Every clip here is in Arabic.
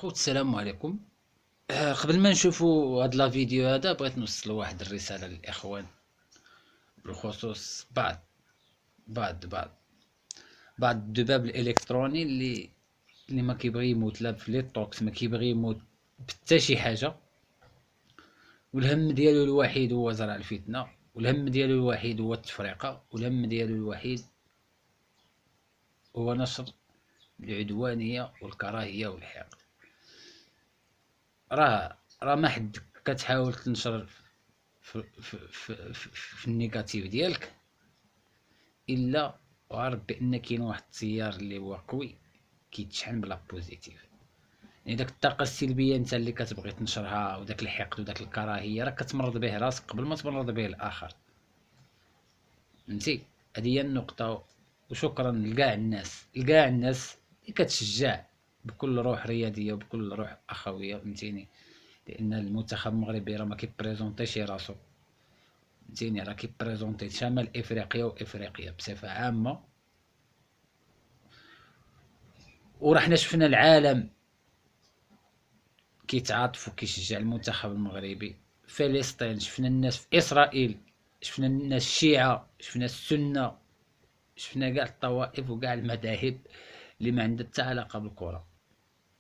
خوت السلام عليكم. قبل ما نشوفوا هاد لا فيديو هذا بغيت نوصل واحد الرسالة للإخوان بالخصوص بعض الذباب الإلكتروني اللي ما كيبغي يموت لا في لي طوكس، ما كيبغي يموت بحتى شي حاجة، والهم ديالو الوحيد هو زرع الفتنة، والهم ديالو الوحيد هو التفرقة، والهم ديالو الوحيد هو نشر العدوانية والكراهية والحقد. راه ما حد كتحاول تنشر في النيجاتيف ديالك الا وعرف بان كاين واحد التيار اللي هو قوي كيتشحن بلا بوزيتيف. يعني داك الطاقه السلبيه انت اللي كتبغي تنشرها، وداك الحقد وداك الكراهيه، راك كتمرض به راسك قبل ما تمرض به الاخر. فهمتي؟ هذه هي النقطه. وشكرا لكاع الناس اللي كتشجع بكل روح رياضيه وبكل روح اخويه، فهمتيني؟ لان المنتخب المغربي راه ما كيبريزونطيش راسو، فهمتيني؟ راه كيبريزونطي شمال افريقيا وافريقيا بصفه عامه. وراه حنا شفنا العالم كيتعاطف وكيشجع المنتخب المغربي. فلسطين شفنا الناس، في اسرائيل شفنا الناس الشيعة، شفنا السنه، شفنا كاع الطوائف وكاع المذاهب اللي ما عندها حتى علاقه بالكره،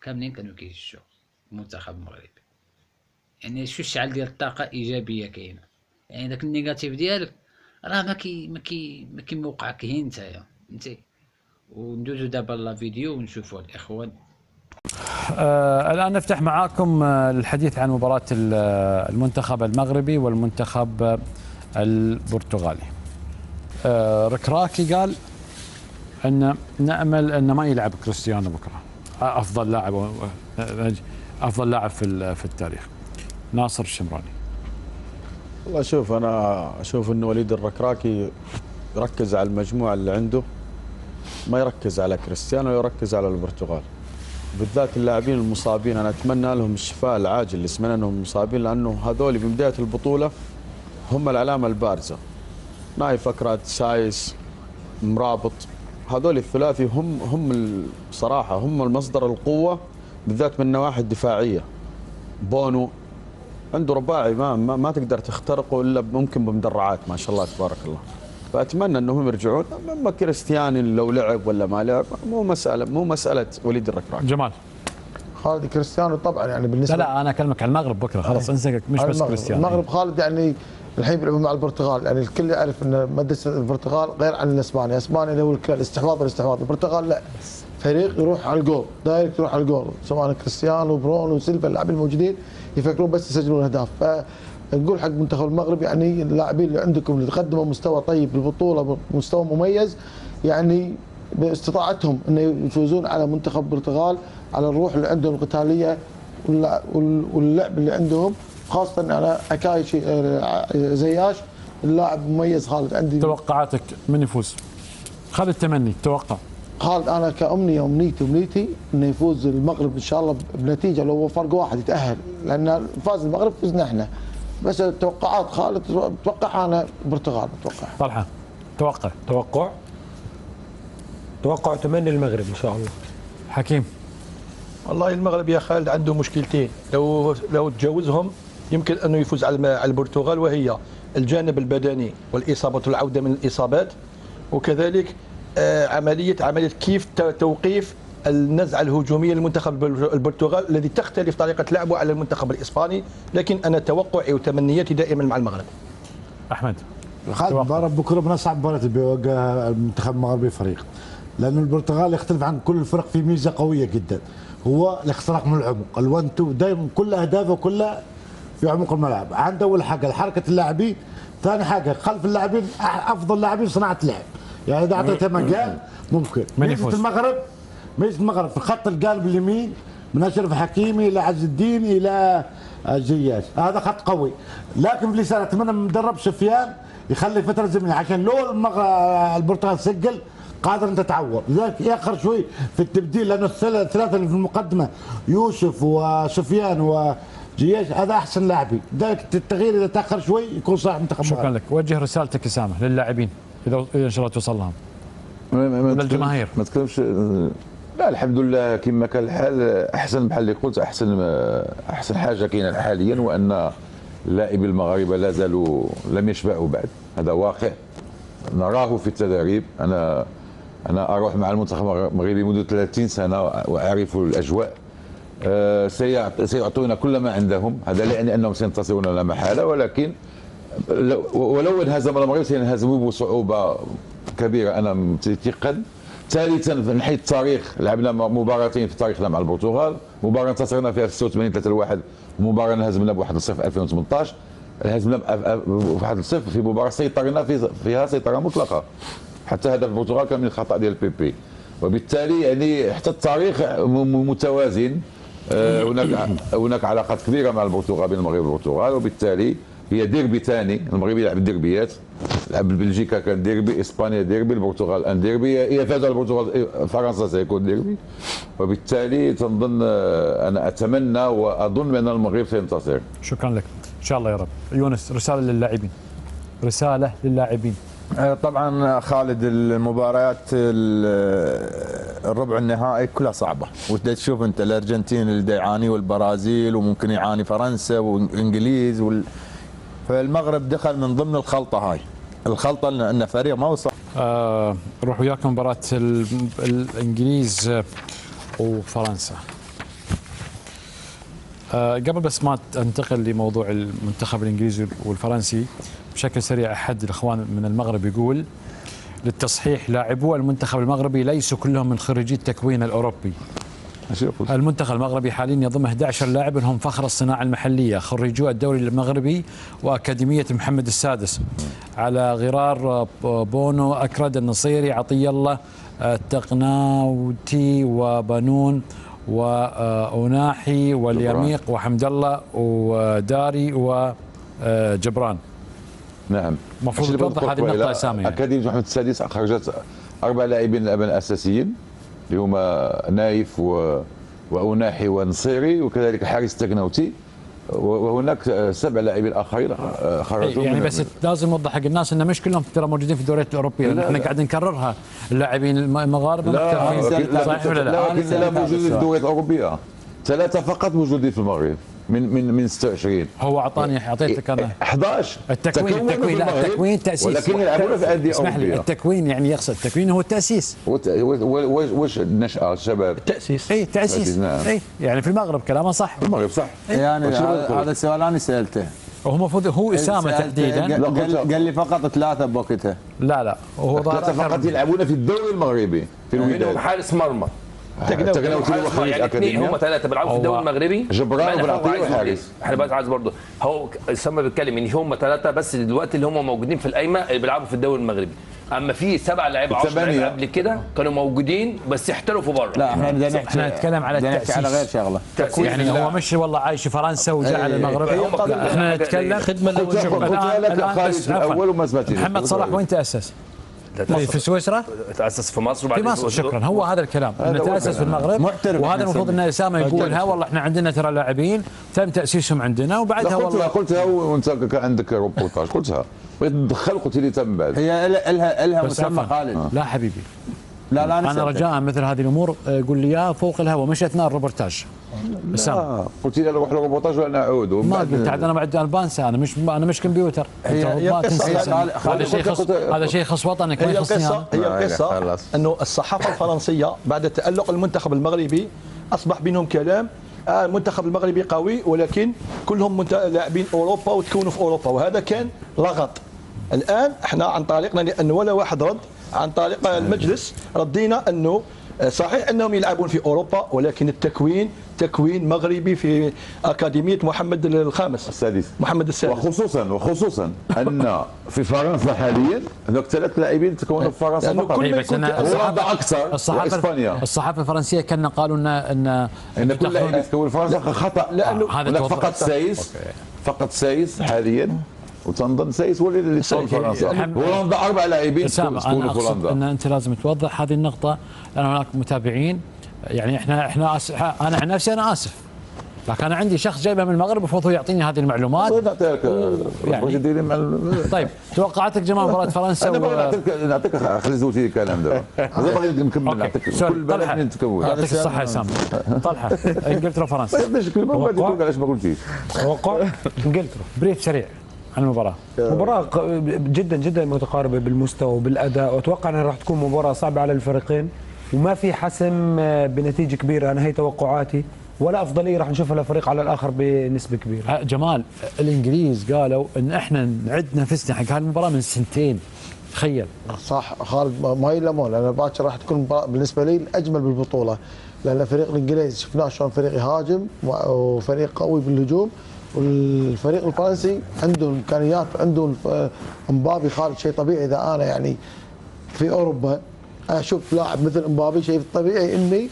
كاملين كانوا كيشجعوا المنتخب المغربي. يعني شو الشعل ديال الطاقه ايجابيه كاينه. يعني داك النيجاتيف ديالك راه ما كيوقعك هي نتايا، فهمتي؟ وندوزو دابا لا فيديو ونشوفوا الاخوان. الآن نفتح معاكم الحديث عن مباراة المنتخب المغربي والمنتخب البرتغالي. ركراكي قال أن نأمل أن ما يلعب كريستيانو بكرة، أفضل لاعب في التاريخ. ناصر الشمراني. والله شوف، أنا أشوف أن وليد الركراكي يركز على المجموعة اللي عنده، ما يركز على كريستيانو، يركز على البرتغال، بالذات اللاعبين المصابين. أنا أتمنى لهم الشفاء العاجل اللي سمعنا أنهم مصابين، لأنه هذول ببداية البطولة هم العلامة البارزة. نايف أكراد، سايس، مرابط، هذول الثلاثي هم بصراحة هم المصدر القوة، بالذات من النواحي الدفاعية. بونو عنده رباعي ما تقدر تخترقه الا ممكن بمدرعات، ما شاء الله تبارك الله. فاتمنى انهم يرجعون. اما كريستياني لو لعب ولا ما لعب مو مساله وليد الركراكي. جمال. خالد كريستيانو طبعا يعني بالنسبه لا انا اكلمك عن المغرب بكره، خلاص انسى مش بس كريستيانو. المغرب خالد يعني الحين بيلعبوا مع البرتغال، يعني الكل يعرف ان مدرسه البرتغال غير عن الاسباني. الاسباني اللي هو الاستحواذ، البرتغال لا، فريق يروح على الجول دايركت، يروح على الجول، سواء كريستيانو برونو وسيلفا اللاعبين الموجودين يفكرون بس يسجلون اهداف. فنقول حق المنتخب المغربي يعني اللاعبين اللي عندكم اللي قدموا مستوى طيب بالبطوله، مستوى مميز، يعني باستطاعتهم انه يفوزون على منتخب البرتغال على الروح اللي عندهم القتاليه واللعب اللي عندهم، خاصه على اكاي زياش اللاعب مميز. خالد عندي توقعاتك من يفوز؟ خالد التمني توقع. خالد انا امنيتي انه يفوز المغرب ان شاء الله بنتيجه، لو فرق واحد يتاهل، لان فاز المغرب فزنا احنا. بس التوقعات خالد اتوقع انا البرتغال. اتوقع طلحه توقع تمني المغرب ان شاء الله. حكيم. والله المغرب يا خالد عنده مشكلتين، لو تجاوزهم يمكن انه يفوز على البرتغال، وهي الجانب البدني والاصابه والعوده من الاصابات، وكذلك عمليه كيف توقيف النزعه الهجوميه للمنتخب البرتغال الذي تختلف طريقه لعبه على المنتخب الاسباني. لكن انا توقعي وتمنياتي دائما مع المغرب. احمد. خالد مباراة بكره من اصعب المباريات اللي بيواجهها المنتخب المغربي فريق، لأن البرتغال يختلف عن كل الفرق في ميزه قويه جدا، هو الاختراق من العمق، الوان تو دائما كل اهدافه كلها في عمق الملعب. عنده اول حاجه حركه اللاعبين، ثاني حاجه خلف اللاعبين افضل لاعبين صناعه لعب، يعني اذا اعطيته مجال ممكن. ميزه المغرب في خط القلب اليمين من اشرف حكيمي الى عز الدين الى زياش، هذا خط قوي. لكن في لسان اتمنى من مدرب سفيان يخلي فتره زمنيه، عشان لو البرتغال سجل قادر انت تعور، لذلك ياخر شوي في التبديل، لانه الثلاثه اللي في المقدمه يوسف وسفيان وجياش هذا احسن لاعبين، لذلك التغيير اذا تاخر شوي يكون صاحب منتخب. شكرا لك. وجه رسالتك اسامه للاعبين اذا ان شاء الله توصل لهم وللجماهير. ما تكلمش لا الحمد لله كما كان الحال احسن بحال اللي قلت احسن حاجه كاينه حاليا، وان اللاعبين المغاربه لا زالوا لم يشبعوا بعد، هذا واقع نراه في التدريب. انا اروح مع المنتخب المغربي منذ 30 سنه واعرف الاجواء. سيعطون كل ما عندهم، هذا لا يعني انهم سينتصرون لا محاله، ولكن ولو انهزم المغرب سينهزموا بصعوبه كبيره، انا متيقن. ثالثا من حيث التاريخ، لعبنا مباراتين في تاريخنا مع البرتغال، مباراه انتصرنا فيها في 86 3-1، ومباراه انهزمنا ب 1-0 في 2018. انهزمنا ب 1-0 في مباراه سيطرنا فيها سيطره مطلقه، حتى هدف البرتغال كان من خطا ديال بيبي. وبالتالي يعني حتى التاريخ متوازن. هناك علاقات كبيره مع البرتغال، بين المغرب والبرتغال، وبالتالي هي ديربي ثاني. المغرب يلعب الديربيات، لعب بلجيكا كان ديربي، اسبانيا ديربي، البرتغال ان ديربي، اذا فاز البرتغال فرنسا سيكون ديربي. وبالتالي تنظن انا اتمنى واظن بان المغرب سينتصر. شكرا لك ان شاء الله يا رب. يونس، رساله للاعبين. رساله للاعبين. طبعا خالد، المباريات الربع النهائي كلها صعبه، وتشوف انت الارجنتين اللي يعاني والبرازيل وممكن يعاني فرنسا وانجليز فالمغرب دخل من ضمن الخلطه هاي، الخلطه ان فريق ما وصل. روح وياكم مباراه الانجليز وفرنسا. قبل بس ما انتقل لموضوع المنتخب الانجليزي والفرنسي بشكل سريع، احد الاخوان من المغرب يقول للتصحيح: لاعبو المنتخب المغربي ليسوا كلهم من خريجي التكوين الاوروبي. المنتخب المغربي حاليا يضم 11 لاعب هم فخر الصناعه المحليه، خريجو الدوري المغربي واكاديميه محمد السادس، على غرار بونو، اكرد، النصيري، عطيه الله، التقناوتي، وبنون، وأناحي، واليميق، وحمد الله، وداري، وجبران. نعم، المفروض توضح هذه النقطة أسامي. أكاديمية محمد السادس خرجت 4 لاعبين الأساسيين اللي هما نايف وأناحي ونصيري، وكذلك حارس التقناوتي، وهناك 7 لاعبين آخرين خرجوا. يعني بس لازم نوضح حق الناس ان مش كلهم ترى موجودين في الدوريات الأوروبية، لأن احنا قاعدين نكررها. اللاعبين المغاربة صحيح ولا لا؟ لكن لا موجودين في الدوريات الأوروبية، 3 فقط موجودين في المغرب من 26. هو اعطيتك انا 11. التكوين لا، التكوين تاسيس، ولكن يلعبون في انديه اسمح لي، التكوين يعني يقصد التكوين هو التاسيس. واش النشأة الشباب؟ التأسيس. اي تاسيس، نعم. اي يعني في المغرب كلامه صح. في المغرب صح. يعني هذا السؤال انا سالته، وهو المفروض هو اسامه تحديدا قال لي فقط 3 بوقتها. لا هو 3 فقط يلعبون في الدوري المغربي في الوداد. حارس مرمى تقناوتي يعني اثنين، هم 3 بيلعبوا في الدوري المغربي. جبران وبنعطيه وحارس. احنا بس عايز برضه، هو اسامه بيتكلم ان هم 3 بس دلوقتي اللي هم موجودين في القايمه اللي بيلعبوا في الدوري المغربي، اما في 7 لعيبه 10 لعيبه قبل كده كانوا موجودين بس احترفوا بره. لا احنا نتكلم على التاسيس، على غير شغله. يعني هو مش والله عايش في فرنسا وجاء على المغرب. احنا نتكلم خدمه الان اول وما سمعتني. محمد صلاح وين تاسس؟ في سويسرا؟ تأسس في مصر في مصر. شكرا، هو هذا الكلام، انه تأسس في المغرب، وهذا المفروض ان اسامه يقولها. والله احنا عندنا ترى لاعبين تم تأسيسهم عندنا، وبعدها والله قلتها وانت كان عندك روبورتاج قلتها، بغيت قلت لي تم بعد. هي لها مسمى خالد. لا حبيبي، لا انا رجاء مثل هذه الامور قول لي اياها فوق الهواء، مش اثناء الروبورتاج. لا قلت لي نروح للروبورتاج وانا اعود. ما قلت عاد انا بعد بانسى، انا مش كمبيوتر. هذا شيء خاص وطنك، ما يخصني. هي القصه انه الصحافه الفرنسيه بعد تألق المنتخب المغربي اصبح بينهم كلام المنتخب المغربي قوي، ولكن كلهم لاعبين اوروبا وتكونوا في اوروبا، وهذا كان لغط. الان احنا عن طريقنا، لانه ولا واحد رد عن طريق المجلس، ردينا انه صحيح انهم يلعبون في اوروبا، ولكن التكوين تكوين مغربي في اكاديميه محمد السادس. وخصوصا ان في فرنسا حاليا هذوك 3 لاعبين تكونوا في فرنسا فقط. هولندا اكثر، اسبانيا. الصحافه الفرنسيه كنا قالوا ان كل لاعب يتكون في فرنسا خطا، لانه هناك فقط سايس حاليا، وتنظن سايس هو اللي يكون فرنسا. هولندا 4 لاعبين يكونوا في هولندا. ان انت لازم توضح هذه النقطه، لان هناك متابعين. يعني انا عن نفسي انا اسف، لكن انا عندي شخص جايبه من المغرب المفروض هو يعطيني هذه المعلومات. يعني. طيب توقعاتك جمال مباراه فرنسا؟ انا بغيت نعطيك خلي زوجتي الكلام ده. انا بغيت نكمل نعطيك كل بلد من تكون. يعطيك الصحه يا سامي. طلحه انجلترا وفرنسا. علاش ما قلتيش؟ توقع انجلترا. بريف سريع عن المباراه. مباراة جدا جدا متقاربة بالمستوى وبالأداء، وأتوقع أنها راح تكون مباراة صعبة على الفريقين وما في حسم بنتيجة كبيرة. أنا هي توقعاتي، ولا أفضلية راح نشوفها لفريق على الآخر بنسبة كبيرة. جمال الإنجليز قالوا إن إحنا نعد نفسنا حق هالمباراة من سنتين، تخيل. صح خالد، ما يلمون، لأن باكر راح تكون بالنسبة لي الأجمل بالبطولة، لأن فريق الإنجليز شفناه شلون فريق يهاجم وفريق قوي بالهجوم، والفريق الفرنسي عنده امكانيات، عنده امبابي خالد شيء طبيعي. اذا انا يعني في اوروبا اشوف لاعب مثل امبابي، شيء طبيعي اني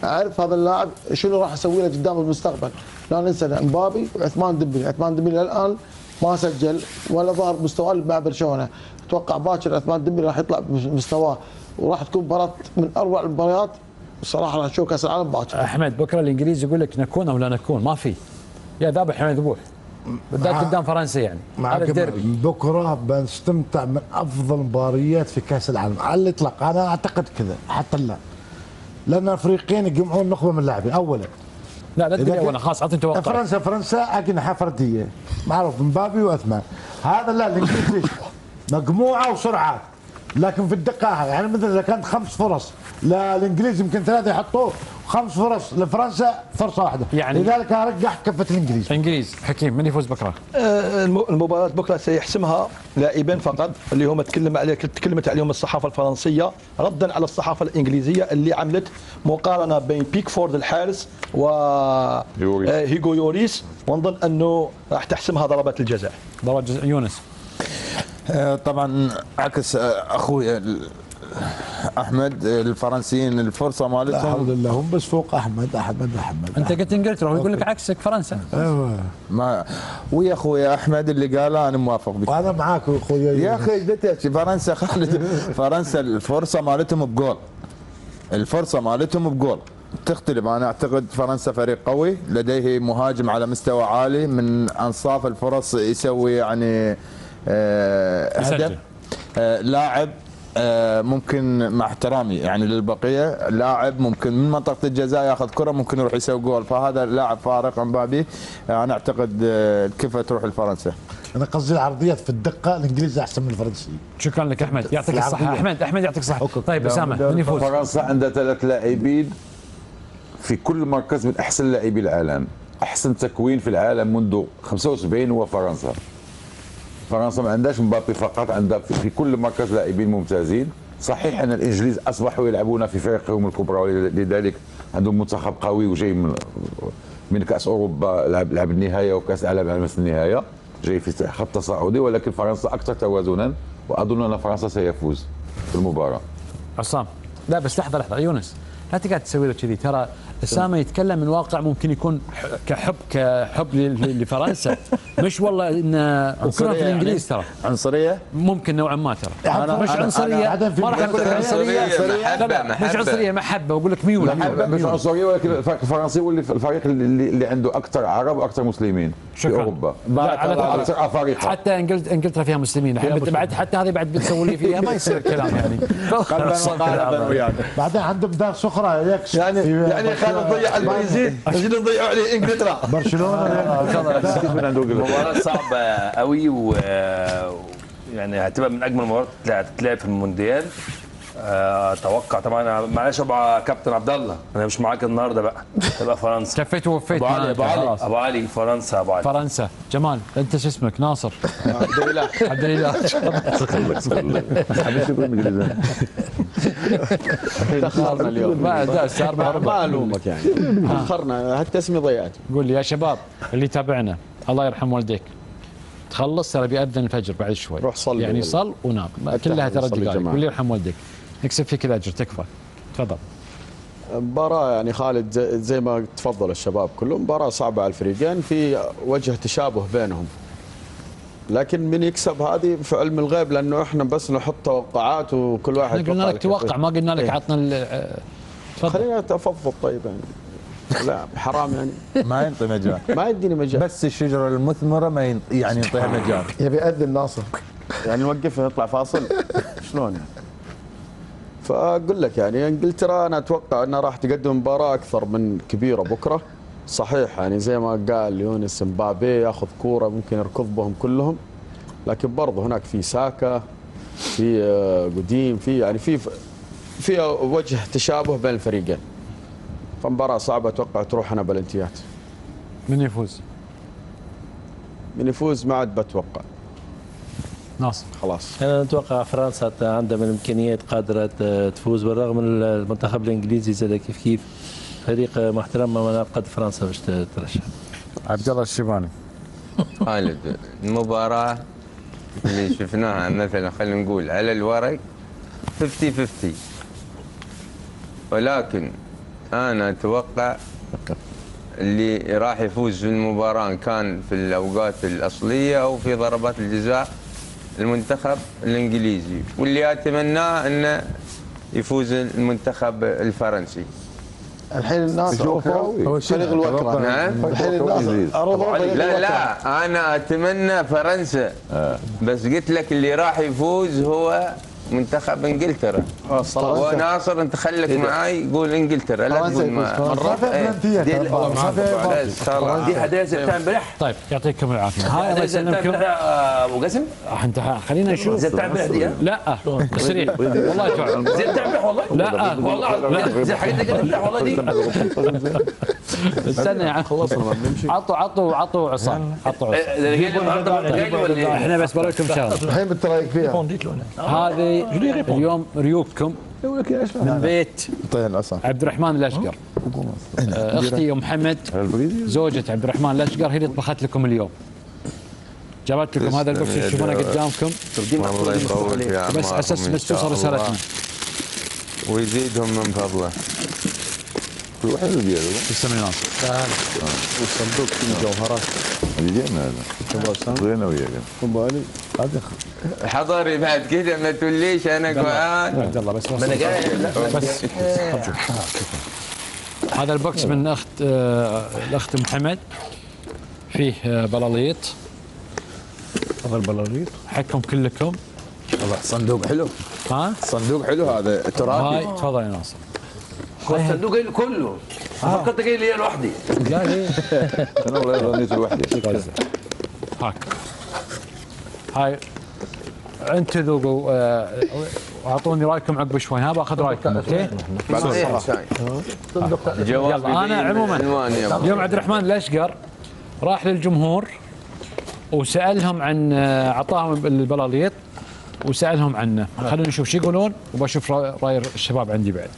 اعرف هذا اللاعب شنو راح اسوي له قدام المستقبل. لا ننسى امبابي وعثمان ديمبلي، عثمان ديمبلي الان ما سجل ولا ظهر مستواه مع برشلونه، اتوقع باكر عثمان ديمبلي راح يطلع بمستواه وراح تكون مباراه من اروع المباريات الصراحه. راح نشوف كاس العالم باكر. احمد بكره الانجليز يقول لك نكون او لا نكون، ما في يا ذابح يا ذبوح، بالذات قدام فرنسا. يعني هذا الديربي بكره بنستمتع من افضل مباريات في كاس العالم على الاطلاق. انا اعتقد كذا حتى الان، لان الفريقين يجمعون نخبه من اللاعبين. اولا لا تقول انا خلاص اعطيني توقع. فرنسا اجنحه فرديه معروف مبابي وعثمان. هذا لا، الانجليز مجموعه وسرعات، لكن في الدقه يعني مثلا اذا كانت 5 فرص للانجليز يمكن 3 يحطوه، 5 فرص لفرنسا فرصه واحده، يعني لذلك ارجح كفه الانجليز. انجليز. حكيم من يفوز بكره؟ المباراه بكره سيحسمها لاعبين فقط اللي هم تكلمت عليهم الصحافه الفرنسيه ردا على الصحافه الانجليزيه اللي عملت مقارنه بين بيكفورد الحارس و هيغو يوريس، ونظن انه راح تحسمها ضربات الجزاء. ضربات جزاء. يونس. طبعا عكس اخوي احمد، الفرنسيين الفرصه مالتهم الحمد لله هم بس فوق احمد. انت قلت انجلترا ويقول لك عكسك فرنسا. ايوه ما ويا اخوي احمد اللي قاله انا موافق بك. وانا معاك اخويا يا اخي قلت فرنسا فرنسا الفرصه مالتهم بجول، الفرصه مالتهم بجول تختلف. انا اعتقد فرنسا فريق قوي لديه مهاجم على مستوى عالي، من انصاف الفرص يسوي يعني هدف. لاعب ممكن مع احترامي يعني للبقيه، لاعب ممكن من منطقه الجزاء ياخذ كره ممكن يروح يسوي جول، فهذا لاعب فارق امبابي. انا اعتقد الكفه تروح لفرنسا. انا قصدي العرضيات في الدقه الانجليزي احسن من الفرنسيين. شكرا لك احمد، يعطيك الصحه. احمد يعطيك الصحه. طيب اسامه من يفوز؟ فرنسا عندها 3 لاعبين في كل مركز من احسن لاعبي العالم، احسن تكوين في العالم منذ 75 هو فرنسا. فرنسا ما عندهاش مبابي فقط، عندها في كل مركز لاعبين ممتازين. صحيح ان الانجليز اصبحوا يلعبون في فرقهم الكبرى، ولذلك عندهم منتخب قوي وجاي من كاس اوروبا، لعب النهايه وكاس العالم لمس النهايه، جاي في خط تصاعدي، ولكن فرنسا اكثر توازنا، واظن ان فرنسا سيفوز في المباراه. عصام. لا بس لحظه يونس، لا تقعد تسوي له كذي، ترى اسامه يتكلم من واقع ممكن يكون كحب لفرنسا، مش والله ان وكلهم في الانجليز ترى عنصريه ممكن نوعا ما. ترى أنا مش عنصريه، ما راح اقول لك عنصريه، مش عنصريه، محبه، واقول لك ميول. مش عنصريه، ولكن الفريق الفرنسي هو الفريق اللي عنده اكثر عرب واكثر مسلمين في اوروبا، اكثر افارقه. حتى انجلترا فيها مسلمين، بعد حتى هذه بعد بتسوي لي فيها، ما يصير الكلام يعني. بعدين عندهم دار سخره يكشف يعني خالد ضيع البرازيل، نجي نضيعوا عليه انجلترا. برشلونه مباراة صعبة قوي، و يعني هتبقى من اجمل المباريات اللي هتتلعب في المونديال. اتوقع طبعا، معلش ابو كابتن عبد الله انا مش معاك النهارده بقى، تبقى فرنسا. كفيت ووفيت. ابو علي فرنسا. ابو علي فرنسا. جمال انت شو اسمك؟ ناصر. عبد الاله. تاخرنا اليوم. ما الومك يعني، تاخرنا هالتسميه ضيعته. قول لي يا شباب اللي يتابعنا، الله يرحم والديك، تخلص ترى بيأذن الفجر بعد شوي، روح صلي يعني صل ونام، كلها ترى دقائق. واللي يرحم والديك يكسب فيك الاجر، تكفى. تفضل. مباراة يعني خالد زي ما تفضل الشباب كلهم، مباراة صعبة على الفريقين، في وجه تشابه بينهم، لكن من يكسب هذه في علم الغيب، لانه احنا بس نحط توقعات وكل واحد قلنا لك توقع، ما قلنا لك عطنا. خلينا نتفضل طيب يعني. لا حرام يعني. ما ينطي مجال. ما يديني مجال. بس الشجره المثمره ما يعني ينطيها مجال. يبي يأذن ناصر. يعني نوقفه يطلع فاصل شلون يعني؟ فاقول لك يعني انجلترا انا اتوقع انها راح تقدم مباراه اكثر من كبيره بكره. صحيح يعني زي ما قال يونس مبابي ياخذ كوره ممكن يركض بهم كلهم، لكن برضه هناك في ساكا، في قديم، في يعني في وجه تشابه بين الفريقين. فمباراه صعبه اتوقع تروح انا بلنتيات. من يفوز؟ من يفوز ما عاد بتوقع. ناصر. خلاص. انا اتوقع فرنسا عندها من الامكانيات قادره تفوز، بالرغم من المنتخب الانجليزي زاد كيف فريق محترم، ما قد فرنسا باش ترشح. عبد الله الشيباني. خالد، المباراة اللي شفناها مثلا خلينا نقول على الورق 50-50، ولكن أنا أتوقع اللي راح يفوز في المباراة كان في الأوقات الأصلية أو في ضربات الجزاء المنتخب الإنجليزي، واللي أتمناه أنه يفوز المنتخب الفرنسي. الحين الناس هو فريق الوكرة. نعم. الحين الناس لا أنا أتمنى فرنسا، بس قلت لك اللي راح يفوز هو منتخب انجلترا. وناصر انت خليك معاي قول انجلترا لا تقول دي حداثه بتاع امبارح. طيب يعطيكم العافيه. هاي الله يسلمكم ابو قاسم. انت خلينا نشوف. زي بتاع امبارح دي. لا سريع والله تعال. زي بتاع امبارح والله. لا والله زي الحاجات اللي امبارح والله دي. استنى يا عم خلصنا ما بنمشي. عطوا عصام عطوا عصام. احنا بس بقول لكم شغله. الحين بالترايك فيها. هذه اليوم ريوبكم من بيت عبد الرحمن الاشقر. اختي ام محمد زوجة عبد الرحمن الاشقر هي اللي طبخت لكم اليوم. جابت لكم هذا البوكس اللي تشوفونه قدامكم. الله يطول في اعماركم بس على اساس بس توصل رسالتنا ويزيدهم من فضله. حلو ديالو. تسلم يا ناصر. والصندوق فيه مجوهرات. جينا هذا. بغينا وياك. ابو علي حضري بعد كذا ما تقوليش انا قاعد. عبد الله بس انا قاعد بس هذا البوكس من الاخت محمد فيه بلاليط. هذا البلاليط حقكم كلكم. والله صندوق حلو. ها صندوق حلو هذا تراثي. هاي تفضل يا ناصر. الصندوق كله. فكرت جاي لي لوحدي. لا ليه؟ انا والله ظنيت لوحدي. هاك هاي انتم ذوقوا واعطوني رايكم عقب شوي. ها باخذ رايكم اوكي؟ يلا انا عموما اليوم عبد الرحمن الاشقر راح للجمهور وسالهم عن اعطاهم البلاليط وسالهم عنه. خلونا نشوف شو يقولون وبشوف راي الشباب عندي بعد.